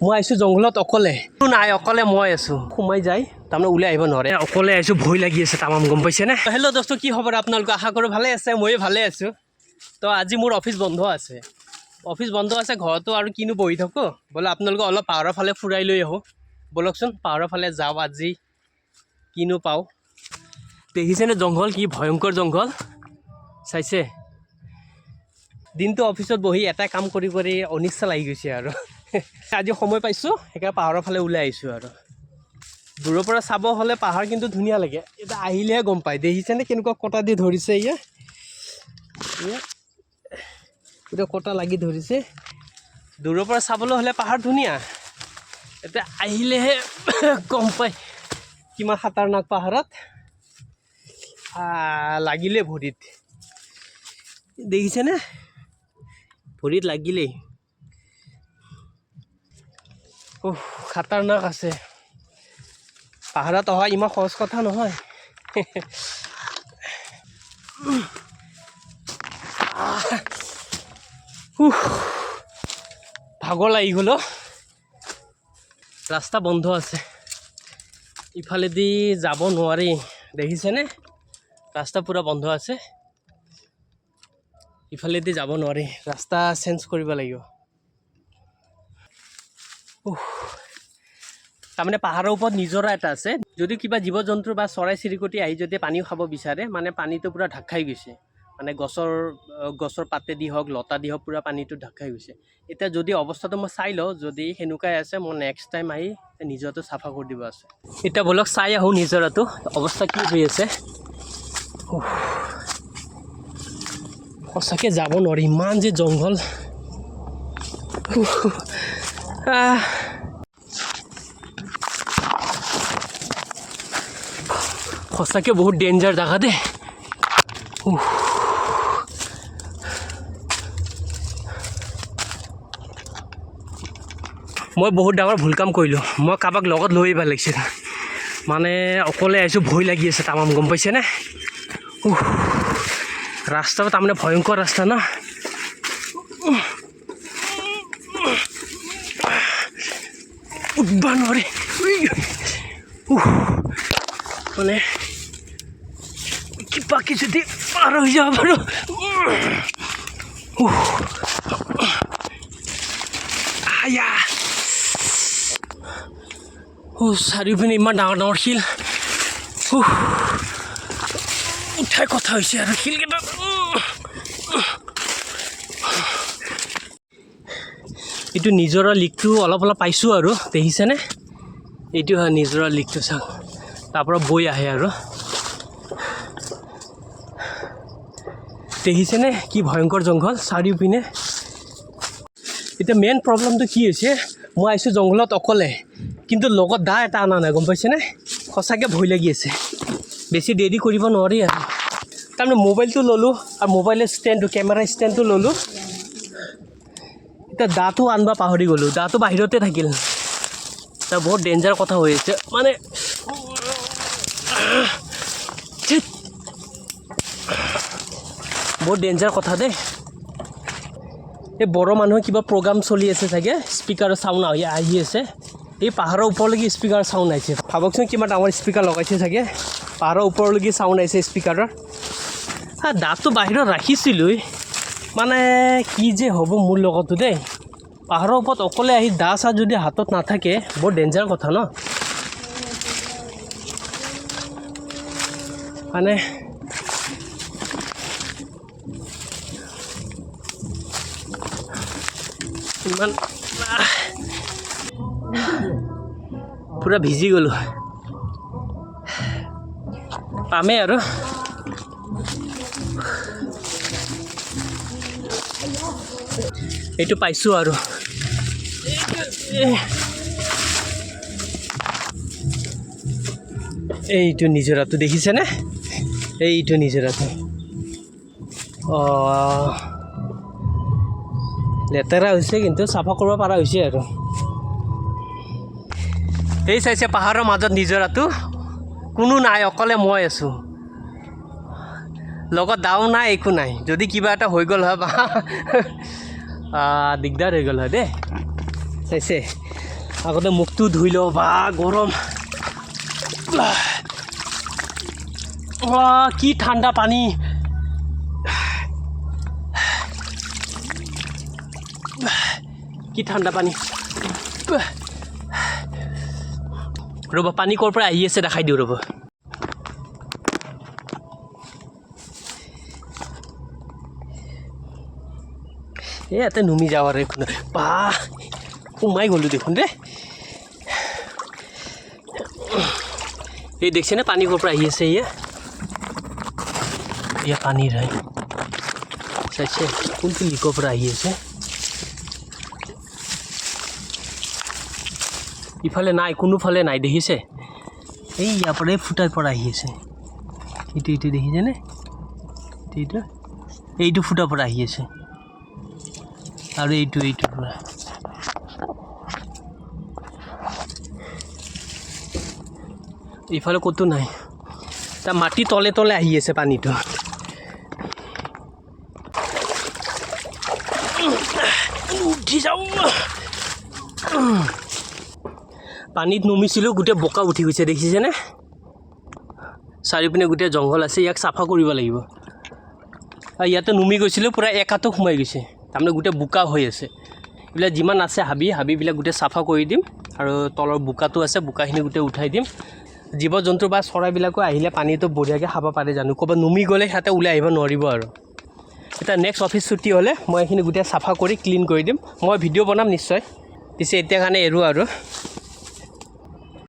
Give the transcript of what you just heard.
মই আহিছোঁ জংঘলত অকলে নাই অকলে মই আছোঁ সোমাই যায় তাৰমানে ওলাই আহিব নোৱাৰে অকলে আহিছোঁ ভয় লাগি আছে তামাম গম পাইছেনে হেল্ল' দোস্ত কি খবৰ আপোনালোকে আশা কৰোঁ ভালে আছে ময়ো ভালে আছোঁ তো আজি মোৰ অফিচ বন্ধ আছে ঘৰতো আৰু কিনো বহি থাকোঁ বোলে আপোনালোকে অলপ পাহাৰৰ ফালে ফুৰাই লৈ আহোঁ ব'লকচোন পাহাৰৰ ফালে যাওঁ আজি কিনো পাওঁ দেখিছেনে জংঘল কি ভয়ংকৰ জংঘল চাইছে দিনটো অফিচত বহি এটা কাম কৰি কৰি অনিচ্ছা লাগি গৈছে আৰু আজি সময় পাইছোঁ সেইকাৰণে পাহাৰৰ ফালে ওলাই আহিছোঁ আৰু দূৰৰ পৰা চাব হ'লে পাহাৰ কিন্তু ধুনীয়া লাগে এতিয়া আহিলেহে গম পায় দেখিছেনে কেনেকুৱা কটা দি ধৰিছে এতিয়া কটা লাগি ধৰিছে দূৰৰ পৰা চাবলৈ হ'লে পাহাৰ ধুনীয়া এতিয়া আহিলেহে গম পায় কিমান খাতাৰনাক পাহাৰত লাগিলে ভৰিত দেখিছেনে ভৰিত লাগিলেই খাতাৰনাক আছে পাহাৰত অহা ইমান সহজ কথা নহয় ভাগৰ লাগি গ'ল ৰাস্তা বন্ধ আছে ইফালেদি যাব নোৱাৰি দেখিছেনে ৰাস্তা পুৰা বন্ধ আছে ইফালেদি যাব নোৱাৰি ৰাস্তা চেঞ্জ কৰিব লাগিব তাৰমানে পাহাৰৰ ওপৰত নিজৰা এটা আছে যদি কিবা জীৱ জন্তু বা চৰাই চিৰিকটি আহি যদি পানী খাব বিচাৰে মানে পানীটো পুৰা ঢাক খাই গৈছে মানে গছৰ পাতেদি হওক লতা দি হওক পুৰা পানীটো ঢাক খাই গৈছে এতিয়া যদি অৱস্থাটো মই চাই লওঁ যদি সেনেকুৱাই আছে মই নেক্সট টাইম আহি নিজৰাটো চাফা কৰি দিব আছে এতিয়া ব'লক চাই আহোঁ নিজৰাটো অৱস্থা কি হৈ আছে সঁচাকৈ যাব নোৱাৰি ইমান যে জংঘল সঁচাকৈ বহুত ডেঞ্জাৰ জেগা দেই মই বহুত ডাঙৰ ভুল কাম কৰিলোঁ মই কাৰোবাক লগত লৈ আহিব লাগিছিল মানে অকলে আহিছোঁ ভয় লাগি আছে তামাম গম পাইছেনে ৰাস্তাটো তাৰমানে ভয়ংকৰ ৰাস্তা ন উঠব নোৱাৰি মানে কিবাকে যদি পাৰ হৈ যাব পাৰোঁ চাৰিওপিনে ইমান ডাঙৰ ডাঙৰ শিল উঠাই কথা হৈছে আৰু শিলকেইটা এইটো নিজৰা লিকটো অলপ অলপ পাইছোঁ আৰু দেখিছেনে এইটো হয় নিজৰা লিকটো চাওক তাৰ পৰা বৈ আহে আৰু দেখিছেনে কি ভয়ংকৰ জংঘল চাৰিওপিনে এতিয়া মেইন প্ৰব্লেমটো কি হৈছে মই আহিছোঁ জংঘলত অকলে কিন্তু লগত দা এটা অনা নাই গম পাইছেনে সঁচাকৈ ভয় লাগি আছে বেছি দেৰি কৰিব নোৱাৰি আৰু তাৰমানে মোবাইলটো ল'লোঁ আৰু মোবাইলৰ ষ্টেণ্ডটো কেমেৰা ষ্টেণ্ডটো ল'লোঁ এতিয়া দাটো আনিব পাহৰি গ'লোঁ দাটো বাহিৰতে থাকিল তাৰ বহুত ডেঞ্জাৰ কথা হৈ আছে মানে বহুত ডেঞ্জাৰ কথা দেই এই বড়ো মানুহৰ কিবা প্ৰগ্ৰাম চলি আছে চাগে স্পীকাৰৰ চাউণ্ড আহি আছে এই পাহাৰৰ ওপৰলৈকে স্পীকাৰ চাউণ্ড আহিছে ভাবকচোন কিমান ডাঙৰ স্পীকাৰ লগাইছে চাগে পাহাৰৰ ওপৰলৈকে চাউণ্ড আহিছে স্পীকাৰৰ দাঁতটো বাহিৰত ৰাখিছিলোঁ মানে কি যে হ'ব মোৰ লগতো দেই পাহাৰৰ ওপৰত অকলে আহি দা চা যদি হাতত নাথাকে বৰ ডেঞ্জাৰ কথা ন মানে ইমান পুৰা ভিজি গ'লোঁ পামেই আৰু এইটো পাইছোঁ আৰু এইটো নিজৰাটো দেখিছেনে এইটো নিজৰাটো লেতেৰা হৈছে কিন্তু চাফা কৰিব পৰা হৈছে আৰু এই চাইছে পাহাৰৰ মাজত নিজৰাটো কোনো নাই অকলে মই আছোঁ লগত দাও নাই একো নাই যদি কিবা এটা হৈ গ'ল হয় দিগদাৰ হৈ গ'ল হয় দেই চাইছে আগতে মুখটো ধুই লওঁ বা গৰম কি ঠাণ্ডা পানী কি ঠাণ্ডা পানী ৰ'ব পানী ক'ৰ পৰা আহি আছে দেখাই দিওঁ ৰ'ব ইয়াতে নুমি যাওঁ আৰু একো নাই বা সোমাই গ'লোঁ দেখোন দেই এই দেখিছেনে পানী ক'ৰ পৰা আহি আছে এয়া পানীৰ হয় চাইছে কোনটো লিকৰ পৰা আহি আছে ইফালে নাই কোনোফালে নাই দেখিছে এই ইয়াৰ পৰাই ফুটাৰ পৰা আহি আছে এইটো দেখিছেনে এইটো ফুটাৰ পৰা আহি আছে আৰু এইটো পৰা ইফালে ক'তো নাই তাৰ মাটি তলে তলে আহি আছে পানীটো উঠি যাওঁ পানীত নমিছিলোঁ গোটেই বোকা উঠি গৈছে দেখিছেনে চাৰিওপিনে গোটেই জংঘল আছে ইয়াক চাফা কৰিব লাগিব আৰু ইয়াতে নুমি গৈছিলোঁ পূৰা একাটো সোমাই গৈছে তাৰমানে গোটেই বোকা হৈ আছে এইবিলাক যিমান আছে হাবিবিলাক গোটেই চাফা কৰি দিম আৰু তলৰ বোকাটো আছে বোকাখিনি গোটেই উঠাই দিম জীৱ জন্তু বা চৰাইবিলাকো আহিলে পানীটো বঢ়িয়াকৈ খাব পাৰে জানো ক'ৰবাত নুমি গ'লে সিহঁতে ওলাই আহিব নোৱাৰিব আৰু এতিয়া নেক্সট অফিচ ছুটি হ'লে মই এইখিনি গোটেই চাফা কৰি ক্লিন কৰি দিম মই ভিডিঅ' বনাম নিশ্চয় পিছে এতিয়া কাৰণে এৰোঁ আৰু